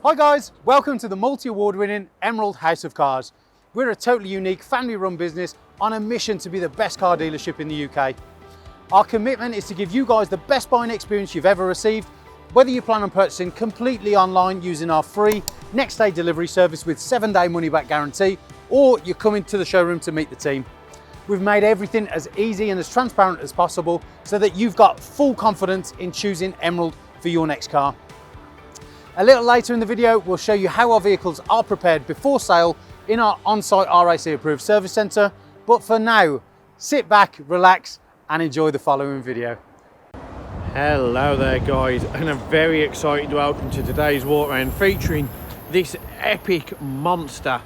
Hi guys, welcome to the multi-award winning Emerald House of Cars. We're a totally unique family run business on a mission to be the best car dealership in the UK. Our commitment is to give you guys the best buying experience you've ever received, whether you plan on purchasing completely online using our free next day delivery service with 7-day money back guarantee, or you're coming to the showroom to meet the team. We've made everything as easy and as transparent as possible so that you've got full confidence in choosing Emerald for your next car. A little later in the video, we'll show you how our vehicles are prepared before sale in our on-site RAC approved service centre. But for now, sit back, relax and enjoy the following video. Hello there guys, and I'm very excited to welcome to today's walk around featuring this epic monster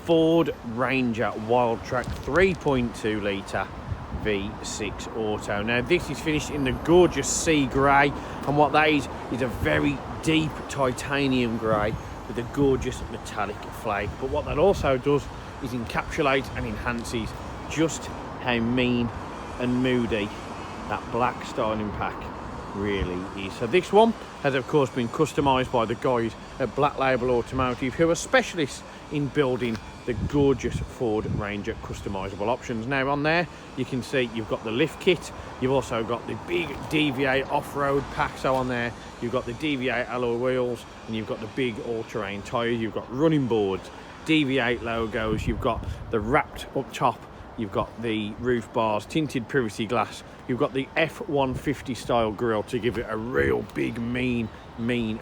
Ford Ranger Wildtrak 3.2 litre V6 Auto. Now this is finished in the gorgeous sea grey, and what that is a very deep titanium grey with a gorgeous metallic flake. But what that also does is encapsulate and enhances just how mean and moody that black styling pack really is. So this one has of course been customised by the guys at Black Label Automotive, who are specialists in building the gorgeous Ford Ranger customisable options. Now on there you can see you've got the lift kit, you've also got the big DV8 Off Road pack, so on there you've got the DV8 alloy wheels, and you've got the big all-terrain tyres, you've got running boards, DV8 logos, you've got the wrapped up top, you've got the roof bars, tinted privacy glass, you've got the F150 style grille to give it a real big mean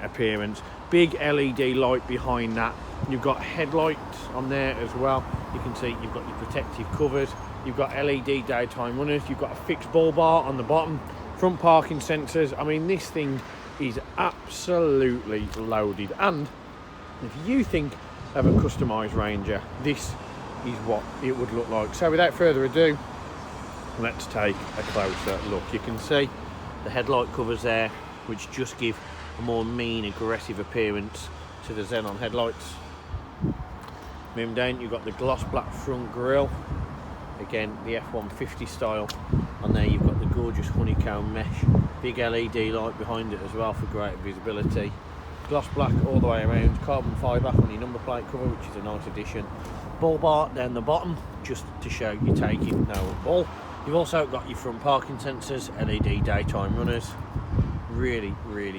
appearance, big LED light behind that. You've got headlights on there as well. You can see you've got your protective covers, you've got LED daytime runners, you've got a fixed bull bar on the bottom, front parking sensors. I mean, this thing is absolutely loaded, and if you think of a customised Ranger, this is what it would look like. So without further ado, let's take a closer look. You can see the headlight covers there, which just give a more mean, aggressive appearance to the xenon headlights. Moving down, you've got the gloss black front grille, again the F150 style. On there you've got the gorgeous honeycomb mesh, big LED light behind it as well for great visibility. Gloss black all the way around, carbon fibre on your number plate cover, which is a nice addition. Bull bar down the bottom just to show you're taking no bull. You've also got your front parking sensors, LED daytime runners. Really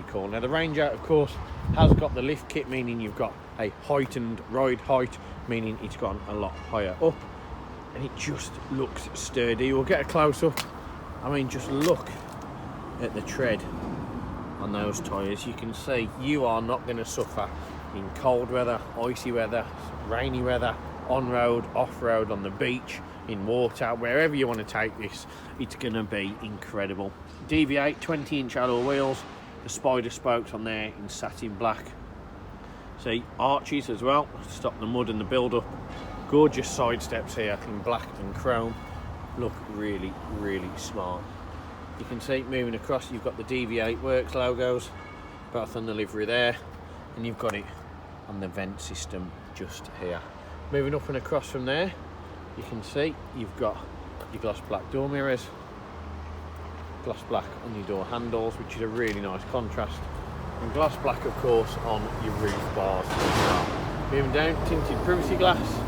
cool. Now the Ranger of course has got the lift kit, meaning you've got a heightened ride height, meaning it's gone a lot higher up, and it just looks sturdy. We'll get a close up. I mean, just look at the tread on those tyres. You can see you are not going to suffer in cold weather, icy weather, rainy weather, on road, off road, on the beach, in water, wherever you want to take this, it's going to be incredible. DV8 20-inch alloy wheels, the spider spokes on there in satin black. See, arches as well to stop the mud and the build up. Gorgeous side steps here in black and chrome. Look really smart. You can see moving across, you've got the DV8 Works logos both on the livery there, and you've got it on the vent system just here. Moving up and across from there, you can see you've got your gloss black door mirrors, gloss black on your door handles, which is a really nice contrast, and gloss black of course on your roof bars as well. Moving down, tinted privacy glass,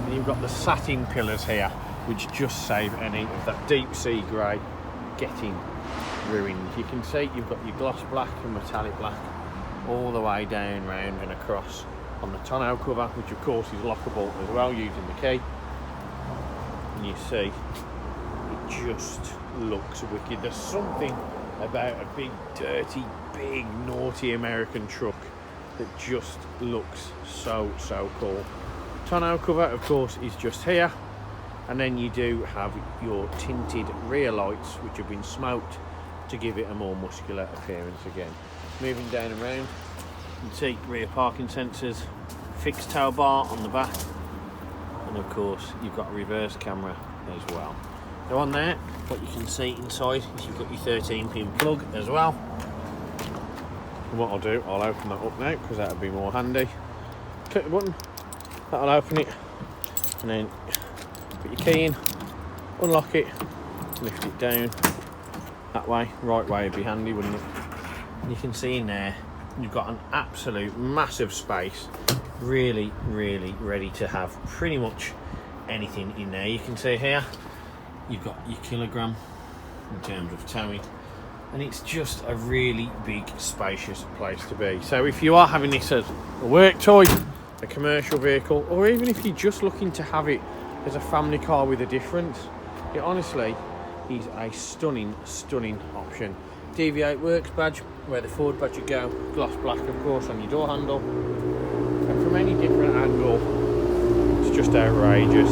and you've got the satin pillars here, which just save any of that deep sea grey getting ruined. You can see you've got your gloss black and metallic black all the way down, round and across on the tonneau cover, which of course is lockable as well using the key. And you see it just looks wicked. There's something about a big dirty, big naughty American truck that just looks so cool. Tonneau cover of course is just here, and then you do have your tinted rear lights, which have been smoked to give it a more muscular appearance again. Moving down and round, you can see rear parking sensors, fixed tow bar on the back, and of course you've got a reverse camera as well. So on there, what you can see inside is you've got your 13-pin plug as well. And what I'll do, I'll open that up now because that'll be more handy. Click the button, that'll open it, and then put your key in, unlock it, lift it down that way. Right way would be handy, wouldn't it? And you can see in there you've got an absolute massive space, really ready to have pretty much anything in there. You can see here you've got your kilogram in terms of towing, and it's just a really big spacious place to be. So if you are having this as a work toy, a commercial vehicle, or even if you're just looking to have it as a family car with a difference, it honestly is a stunning option. DV8 Works badge, where the Ford badge would go, gloss black of course on your door handle, and from any different angle it's just outrageous.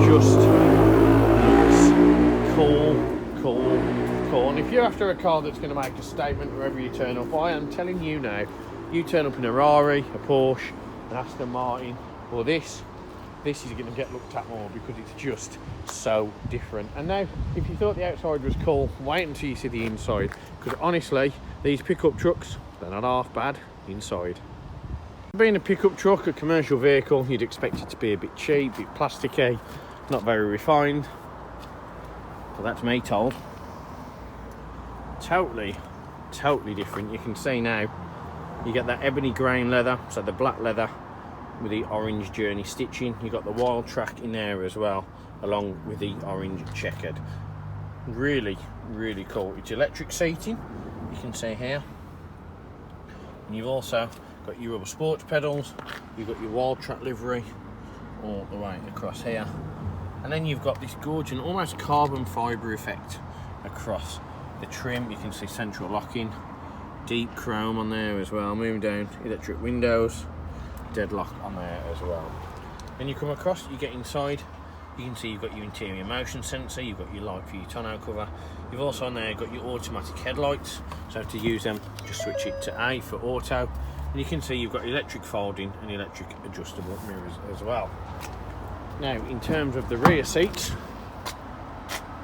Just cool. And if you're after a car that's going to make a statement wherever you turn up, I am telling you now, you turn up in a Rari, a Porsche, an Aston Martin, or this is going to get looked at more because it's just so different. And now, if you thought the outside was cool, wait until you see the inside, because honestly, these pickup trucks, they're not half bad inside. Being a pickup truck, a commercial vehicle, you'd expect it to be a bit cheap, a bit plasticky, not very refined. But that's me told. Totally different. You can see now, you get that ebony grain leather, so the black leather with the orange journey stitching. You got the Wildtrak in there as well, along with the orange checkered. Really cool. It's electric seating, you can see here, and you've also got your rubber sports pedals. You've got your Wildtrak livery all the way across here, and then you've got this gorgeous almost carbon fibre effect across the trim. You can see central locking, deep chrome on there as well. Moving down, electric windows, deadlock on there as well. Then you come across, you get inside, you can see you've got your interior motion sensor, you've got your light for your tonneau cover. You've also on there got your automatic headlights, so to use them, just switch it to A for auto. And you can see you've got electric folding and electric adjustable mirrors as well. Now, in terms of the rear seats,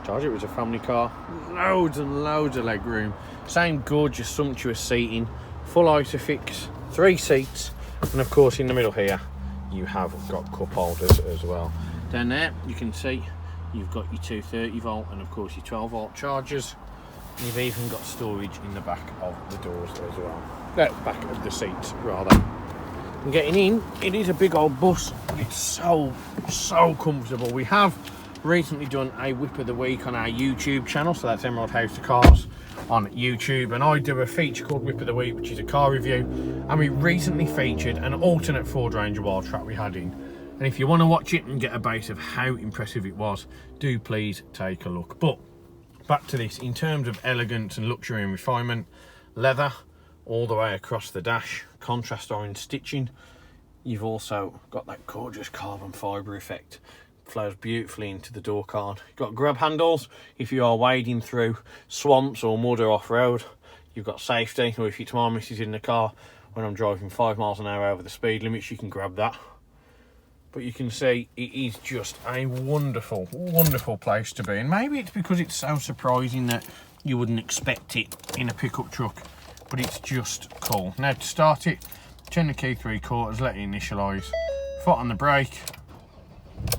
it was a family car, loads and loads of leg room, same gorgeous sumptuous seating, full Isofix, 3 seats, and of course in the middle here you have got cup holders as well. Down there you can see you've got your 230 volt and of course your 12 volt chargers. You've even got storage in the back of the doors as well, back of the seats rather. And getting in, it is a big old bus. It's so comfortable. We have recently done a whip of the week on our YouTube channel, so that's Emerald House of Cars on YouTube, and I do a feature called Whip of the Week, which is a car review, and we recently featured an alternate Ford Ranger Wildtrak we had in. And if you want to watch it and get a base of how impressive it was, do please take a look. But back to this, in terms of elegance and luxury and refinement, leather all the way across the dash, contrast orange stitching. You've also got that gorgeous carbon fibre effect, flows beautifully into the door card. You've got grab handles if you are wading through swamps or mud or off-road. You've got safety, or if your mum misses in the car when I'm driving 5 miles an hour over the speed limits, you can grab that. But you can see it is just a wonderful place to be. And maybe it's because it's so surprising that you wouldn't expect it in a pickup truck, but it's just cool. Now to start it, turn the key 3/4, let it initialise, foot on the brake,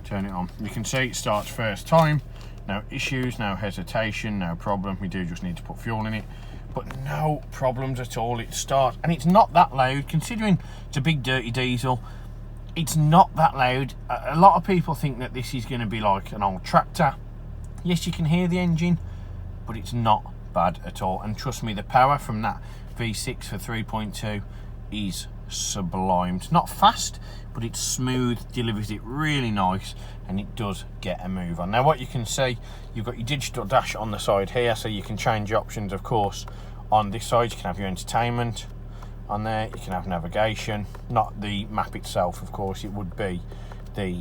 turn it on. You can see it starts first time. No issues, no hesitation, no problem. We do just need to put fuel in it, but no problems at all. It starts, and it's not that loud considering it's a big dirty diesel. It's not that loud. A lot of people think that this is going to be like an old tractor. Yes, you can hear the engine, but it's not bad at all. And trust me, the power from that V6 for 3.2 is sublime. It's not fast, but it's smooth, delivers it really nice, and it does get a move on. Now what you can see, you've got your digital dash on the side here, so you can change your options. Of course, on this side you can have your entertainment. On there you can have navigation, not the map itself, of course, it would be the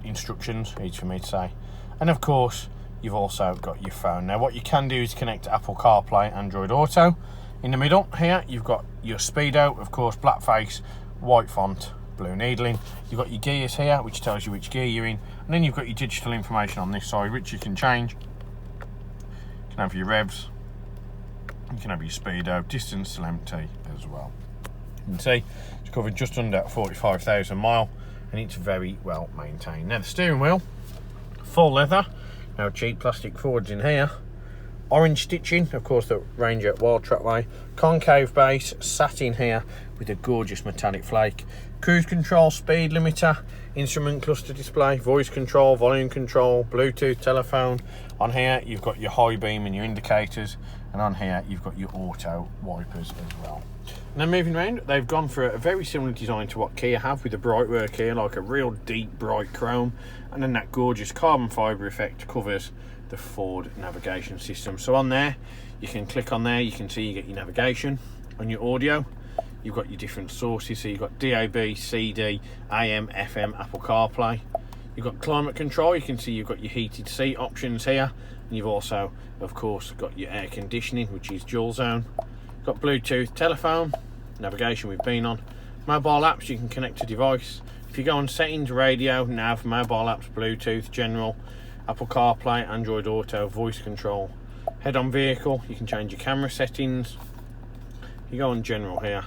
instructions, easy for me to say. And of course you've also got your phone. Now what you can do is connect to Apple CarPlay, Android Auto. In the middle here you've got your speedo, of course, black face, white font, blue needling. You've got your gears here, which tells you which gear you're in, and then you've got your digital information on this side, which you can change. You can have your revs, you can have your speedo, distance till empty as well. You can see it's covered just under 45,000 miles, and it's very well maintained. Now the steering wheel, full leather, no cheap plastic Fords in here. Orange stitching, of course, the Ranger Wildtrak way. Concave base, satin here with a gorgeous metallic flake. Cruise control, speed limiter, instrument cluster display, voice control, volume control, Bluetooth, telephone. On here, you've got your high beam and your indicators. And on here, you've got your auto wipers as well. And then moving around, they've gone for a very similar design to what Kia have, with the bright work here, like a real deep bright chrome, and then that gorgeous carbon fibre effect covers the Ford navigation system. So on there, you can click on there, you can see you get your navigation. On your audio, you've got your different sources, so you've got DAB, CD, AM, FM, Apple CarPlay. You've got climate control, you can see you've got your heated seat options here, and you've also, of course, got your air conditioning, which is dual zone. Got Bluetooth, telephone, navigation we've been on, mobile apps you can connect to device. If you go on settings, radio, nav, mobile apps, Bluetooth, general, Apple CarPlay, Android Auto, voice control. Head-on vehicle, you can change your camera settings. You go on general here,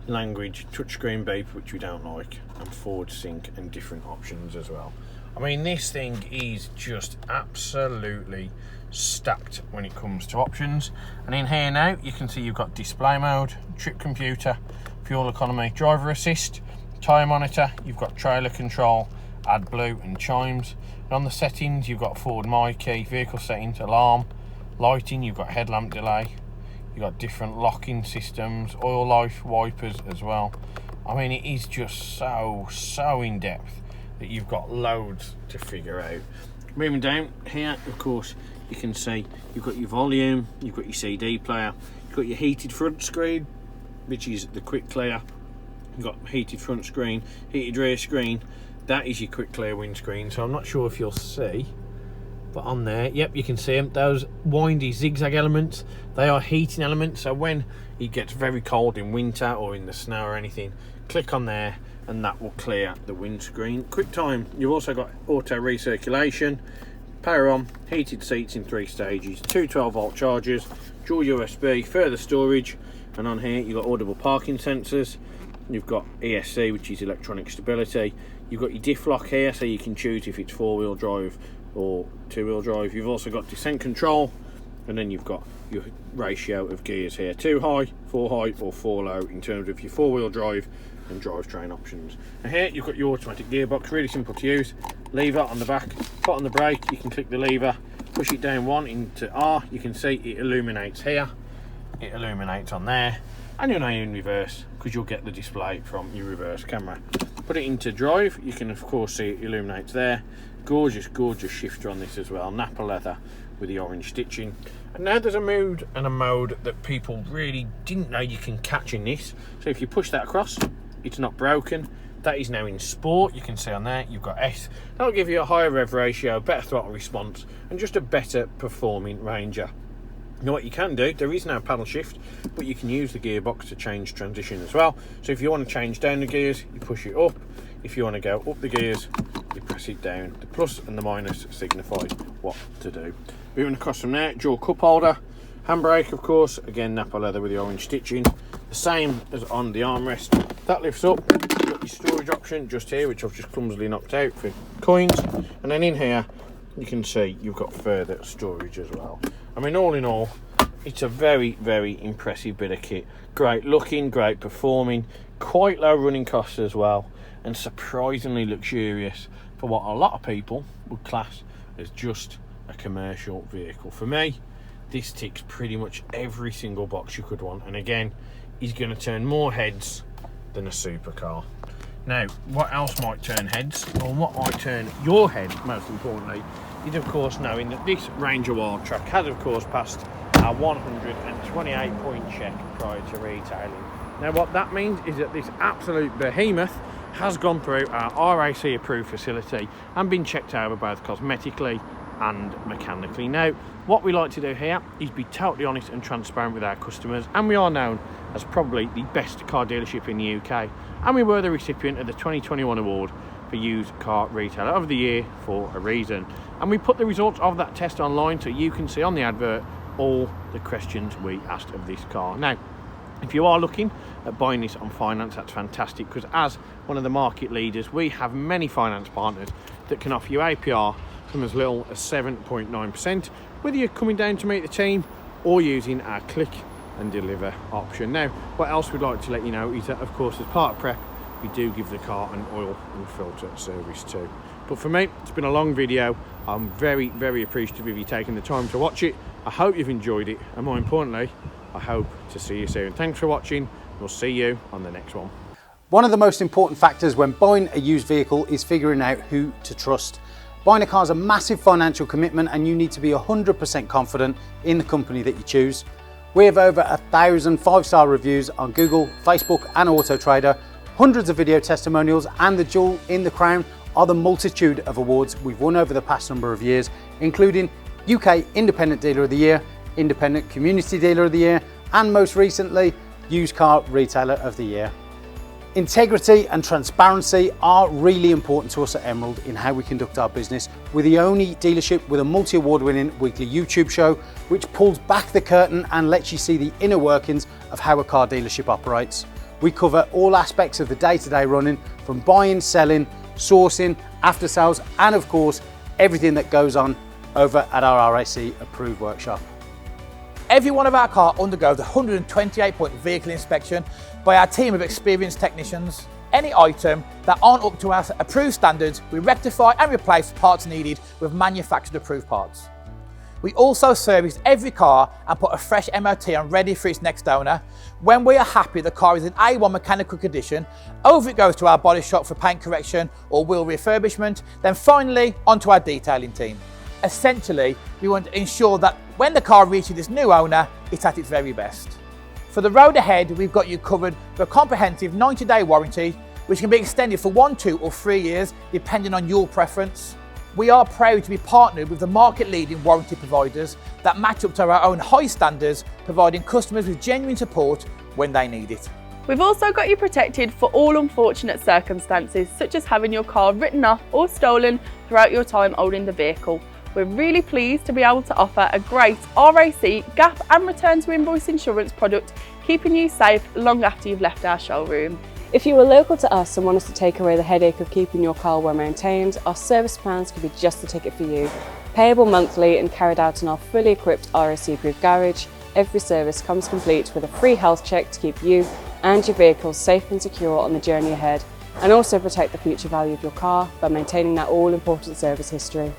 language, touchscreen beep, which we don't like, and Ford Sync and different options as well. I mean, this thing is just absolutely stacked when it comes to options. And in here now, you can see you've got display mode, trip computer, fuel economy, driver assist, tyre monitor, you've got trailer control, AdBlue and chimes. And on the settings, you've got Ford My Key, vehicle settings, alarm, lighting, you've got headlamp delay, you've got different locking systems, oil life, wipers as well. I mean, it is just so in depth that you've got loads to figure out. Moving down here, of course, you can see you've got your volume, you've got your CD player, you've got your heated front screen, which is the quick clear. You've got heated front screen, heated rear screen. That is your quick clear windscreen. So I'm not sure if you'll see, but on there, yep, you can see them. Those windy zigzag elements, they are heating elements. So when it gets very cold in winter or in the snow or anything, click on there and that will clear the windscreen. Quick time, you've also got auto recirculation, power on, heated seats in 3 stages, 2 12-volt chargers, dual USB, further storage, and on here you've got audible parking sensors, you've got ESC, which is electronic stability, you've got your diff lock here, so you can choose if it's 4-wheel drive or 2-wheel drive. You've also got descent control, and then you've got your ratio of gears here, 2 high, 4 high or 4 low in terms of your 4-wheel drive and drivetrain options. And here you've got your automatic gearbox, really simple to use. Lever on the back, foot on the brake, you can click the lever, push it down 1 into R, you can see it illuminates here, it illuminates on there, and you're now in reverse because you'll get the display from your reverse camera. Put it into drive, you can of course see it illuminates there. Gorgeous shifter on this as well, Napa leather with the orange stitching. And now there's a mood and a mode that people really didn't know you can catch in this. So if you push that across, it's not broken. That is now in sport. You can see on there you've got S. That'll give you a higher rev ratio, better throttle response, and just a better performing Ranger. Now what you can do, there is no paddle shift, but you can use the gearbox to change transition as well. So if you want to change down the gears, you push it up. If you want to go up the gears, you press it down. The plus and the minus signify what to do. Moving across from there, dual cup holder, handbrake of course, again Napa leather with the orange stitching, the same as on the armrest. That lifts up, you've got your storage option just here, which I've just clumsily knocked out for coins, and then in here you can see you've got further storage as well. I mean, all in all, it's a very impressive bit of kit. Great looking, great performing, quite low running costs as well, and surprisingly luxurious for what a lot of people would class as just a commercial vehicle. For me, this ticks pretty much every single box you could want, and again, he's going to turn more heads than a supercar. Now, what else might turn heads, or what might turn your head most importantly, is of course knowing that this Ranger Wildtrak has of course passed our 128 point check prior to retailing. Now what that means is that this absolute behemoth has gone through our RAC approved facility and been checked over both cosmetically and mechanically. Now what we like to do here is be totally honest and transparent with our customers, and we are known as probably the best car dealership in the UK, and we were the recipient of the 2021 award for used car retailer of the year for a reason, and we put the results of that test online so you can see on the advert all the questions we asked of this car. Now if you are looking at buying this on finance, that's fantastic, because as one of the market leaders we have many finance partners that can offer you APR from as little as 7.9%, whether you're coming down to meet the team or using our click and deliver option. Now, what else we'd like to let you know is that, of course, as part of prep, we do give the car an oil and filter service too. But for me, it's been a long video. I'm very, very appreciative of you taking the time to watch it. I hope you've enjoyed it, and more importantly, I hope to see you soon. Thanks for watching. We'll see you on the next one. One of the most important factors when buying a used vehicle is figuring out who to trust. Buying a car is a massive financial commitment, and you need to be 100% confident in the company that you choose. We have over 1,000 5-star reviews on Google, Facebook and Auto Trader, hundreds of video testimonials, and the jewel in the crown are the multitude of awards we've won over the past number of years, including UK Independent Dealer of the Year, Independent Community Dealer of the Year, and most recently, Used Car Retailer of the Year. Integrity and transparency are really important to us at Emerald in how we conduct our business. We're the only dealership with a multi-award winning weekly YouTube show which pulls back the curtain and lets you see the inner workings of how a car dealership operates. We cover all aspects of the day-to-day running, from buying, selling, sourcing, after sales, and of course everything that goes on over at our RAC approved workshop. Every one of our cars undergoes a 128-point vehicle inspection by our team of experienced technicians. Any item that aren't up to our approved standards, we rectify and replace parts needed with manufactured approved parts. We also service every car and put a fresh MOT on ready for its next owner. When we are happy the car is in A1 mechanical condition, over it goes to our body shop for paint correction or wheel refurbishment, then finally onto our detailing team. Essentially, we want to ensure that when the car reaches its new owner, it's at its very best. For the road ahead, we've got you covered for a comprehensive 90-day warranty, which can be extended for 1, 2 or 3 years, depending on your preference. We are proud to be partnered with the market-leading warranty providers that match up to our own high standards, providing customers with genuine support when they need it. We've also got you protected for all unfortunate circumstances, such as having your car written off or stolen throughout your time owning the vehicle. We're really pleased to be able to offer a great RAC, gap and return to invoice insurance product, keeping you safe long after you've left our showroom. If you are local to us and want us to take away the headache of keeping your car well maintained, our service plans could be just the ticket for you. Payable monthly and carried out in our fully equipped RAC approved garage, every service comes complete with a free health check to keep you and your vehicle safe and secure on the journey ahead, and also protect the future value of your car by maintaining that all-important service history.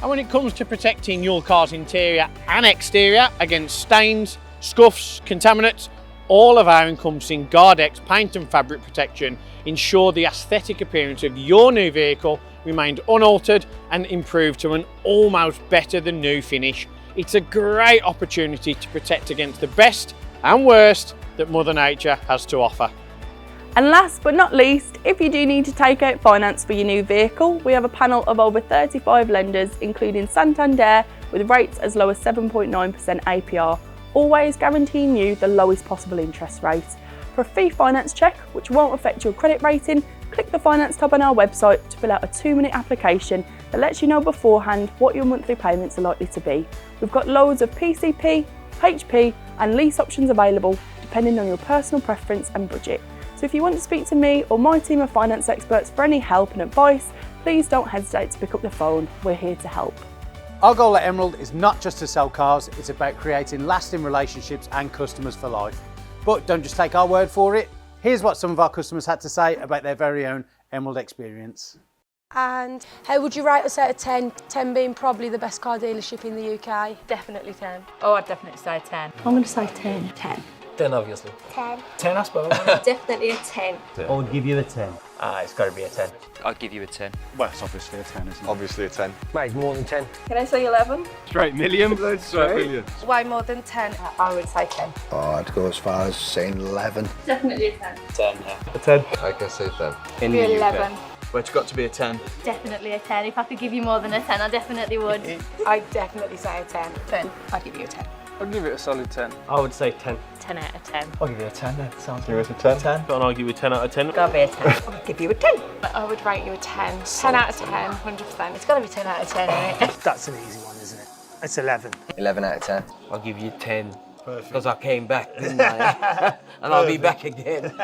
And when it comes to protecting your car's interior and exterior against stains, scuffs, contaminants, all of our encompassing Guardex paint and fabric protection ensure the aesthetic appearance of your new vehicle remained unaltered and improved to an almost better than new finish. It's a great opportunity to protect against the best and worst that Mother Nature has to offer. And last but not least, if you do need to take out finance for your new vehicle, we have a panel of over 35 lenders, including Santander, with rates as low as 7.9% APR, always guaranteeing you the lowest possible interest rate. For a free finance check, which won't affect your credit rating, click the finance tab on our website to fill out a 2-minute application that lets you know beforehand what your monthly payments are likely to be. We've got loads of PCP, HP and lease options available, depending on your personal preference and budget. So if you want to speak to me or my team of finance experts for any help and advice, please don't hesitate to pick up the phone. We're here to help. Our goal at Emerald is not just to sell cars, it's about creating lasting relationships and customers for life. But don't just take our word for it. Here's what some of our customers had to say about their very own Emerald experience. And how would you rate us out of 10? 10 being probably the best car dealership in the UK. Definitely 10. Oh, I'd definitely say 10. I'm going to say 10. 10. 10 obviously. 10. 10 I suppose. Definitely a 10. I would give you a 10. It's got to be a 10. I'd give you a 10. Well, it's obviously a 10, isn't it? Obviously a 10. Mate, more than 10. Can I say 11? Straight million. Straight million. Way more than 10. I would say 10. Oh, I'd go as far as saying 11. Definitely a 10. 10, yeah. A 10. I can say 10. In the 11. But it's got to be a 10. Definitely a 10. If I could give you more than a 10, I definitely would. I'd definitely say a 10. 10. I'd give you a 10. I'd give it a solid 10. I would say 10. 10 out of 10. I'll give you a 10 then. Sounds Give us a 10. 10. And I'll give you 10 out of 10. Gotta be a 10. I'd give you a 10. I would rate you a 10. 10 out of 10, 100%. It's gotta be 10 out of 10, isn't it? That's an easy one, isn't it? It's 11. 11 out of 10. I'll give you 10. Because I came back, didn't I? And I'll be back again.